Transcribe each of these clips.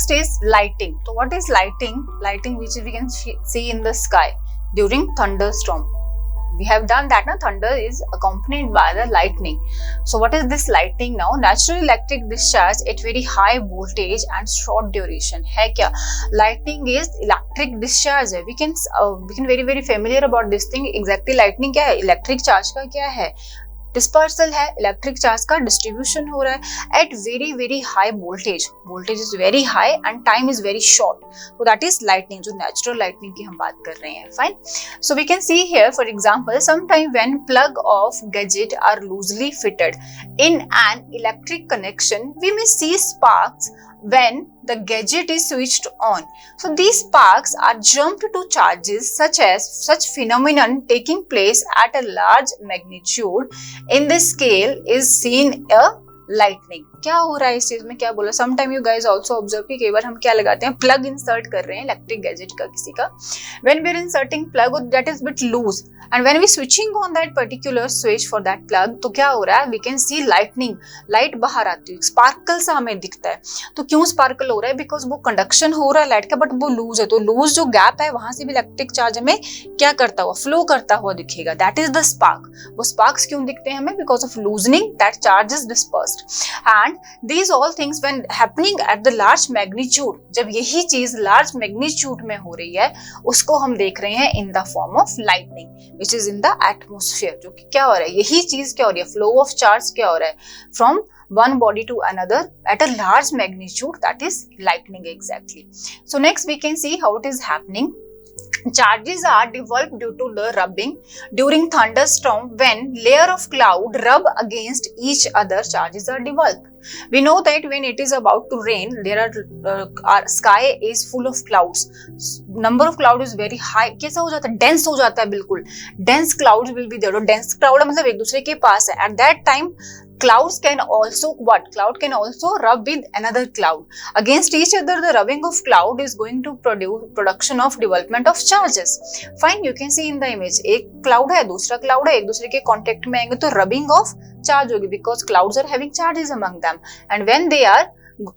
next is lighting. So what is lighting? Lighting which we can see in the sky during thunderstorm. We have done that now. Thunder is accompanied by the lightning. So what is this lightning now? Natural electric discharge at very high voltage and short duration. है क्या? Lightning is electric discharge है. We can very familiar about this thing. Exactly lightning क्या है? Electric charge का क्या है? Dispersal है, electric charge का डिस्ट्रीब्यूशन हो रहा है at very high voltage. Voltage is very high and time is very short. So that is lightning, जो नेचुरल लाइटनिंग की हम बात कर रहे हैं. Fine. So we can see here for example sometime when plug off gadget are loosely fitted in an electric connection we may see sparks when the gadget is switched on. So these sparks are jumped to charges such phenomenon taking place at a large magnitude in this scale is seen a lightning. क्या हो रहा है इस चीज में? क्या बोला? Sometime you guys also observe कि कई बार हम क्या लगाते हैं, प्लग इंसर्ट कर रहे हैं इलेक्ट्रिक गैजेट का किसी का. When we are inserting plug that is bit loose and when we switching on that particular switch for that plug, तो क्या हो रहा है? We can see lightning, light बाहर आती है, स्पार्कल सा हमें दिखता है. तो क्यों स्पार्कल हो रहा है? बिकॉज वो कंडक्शन हो रहा है लाइट का बट वो लूज है. तो लूज जो गैप है वहां से भी इलेक्ट्रिक चार्ज हमें क्या करता हुआ, फ्लो करता हुआ दिखेगा. That is the spark. वो स्पार्क्स क्यों दिखते हैं हमें? Because of loosening that charge is dispersed. And these all things when happening at the large magnitude, जब यही चीज large magnitude में हो रही है उसको हम देख रहे हैं in the form of lightning which is in the atmosphere. जो कि क्या हो रहा है, यही चीज क्या हो रही है, flow of charge क्या हो रहा है from one body to another at a large magnitude, that is lightning exactly. So next we can see how it is happening. Charges are developed due to the rubbing during thunderstorm. When layer of cloud rub against each other, charges are developed. We know that when it is about to rain, there our sky is full of clouds. Number of cloud is very high. कैसा हो जाता है? Dense हो जाता है बिल्कुल. Dense clouds will be there. Dense cloud मतलब एक दूसरे के पास है. At that time clouds can also what? Cloud can also rub with another cloud. Against each other, the rubbing of cloud is going to produce production of development of charges. Fine, you can see in the image. एक cloud है, दूसरा cloud है, एक दूसरे के contact में आएंगे तो rubbing of charge होगी because clouds are having charges among them. And when they are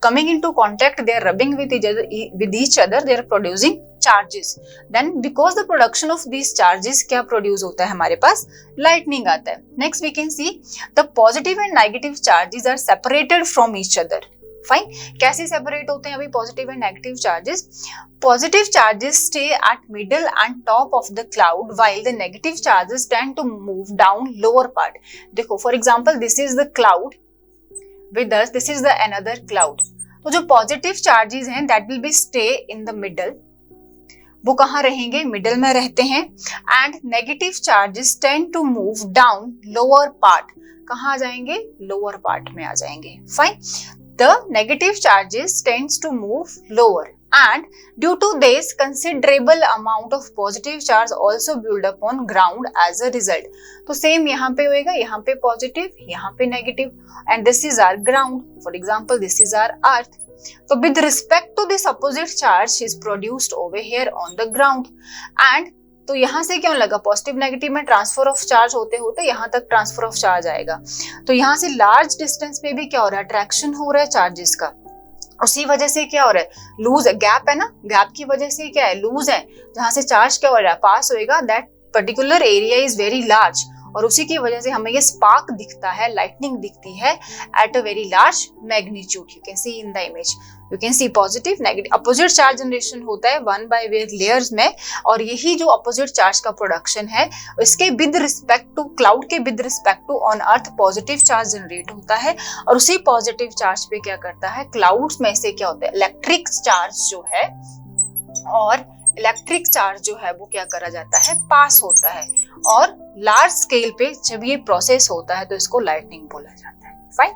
coming into contact, they are rubbing with each other, they are producing charges. Then because the production of these charges क्या produce होता है हमारे पास? Lightning आता है. Next we can see the positive and negative charges are separated from each other. Fine. कैसे separate होते हैं अभी positive and negative charges? Positive charges stay at middle and top of the cloud while the negative charges tend to move down lower part. देखो for example this is the cloud with us, this is the another cloud. तो जो positive charges हैं that will be stay in the middle. वो कहाँ रहेंगे? Middle में रहते हैं. And negative charges tend to move down lower part. कहाँ आ जाएंगे? लोअर पार्ट में आ जाएंगे. Fine. The negative charges tends to move lower and due to this considerable amount of positive charge also build up on ground as a result. तो same यहाँ पे होएगा, यहाँ पे पॉजिटिव, यहाँ पे negative, and this is our ground. For example, this is our earth. So with respect to this opposite charge is produced over here on the ground. And तो यहाँ से क्यों लगा? पॉजिटिव नेगेटिव में ट्रांसफर ऑफ चार्ज होते होते यहाँ तक ट्रांसफर ऑफ चार्ज आएगा. तो यहाँ से लार्ज डिस्टेंस पे भी क्या हो रहा है? अट्रैक्शन हो रहा है चार्जेस का. उसी वजह से क्या हो रहा है? लूज है, गैप है ना, गैप की वजह से क्या है? लूज है. जहाँ से चार्ज क्या हो रहा है? पास होएगा. That particular area is very large और उसी की वजह से हमें ये स्पार्क दिखता है, लाइटनिंग दिखती है at a very large magnitude. You can see in the image. You can see positive negative opposite charge generation होता है वन बाय लेयर्स में. और यही जो अपोजिट चार्ज का प्रोडक्शन है इसके विद रिस्पेक्ट टू क्लाउड के with respect to on earth positive charge generate होता है. और उसी पॉजिटिव चार्ज पे क्या करता है? क्लाउड्स में से क्या होता है? इलेक्ट्रिक चार्ज जो है, और इलेक्ट्रिक चार्ज जो है वो क्या करा जाता है? पास होता है. और लार्ज स्केल पे जब ये प्रोसेस होता है तो इसको लाइटनिंग बोला जाता है. फाइन.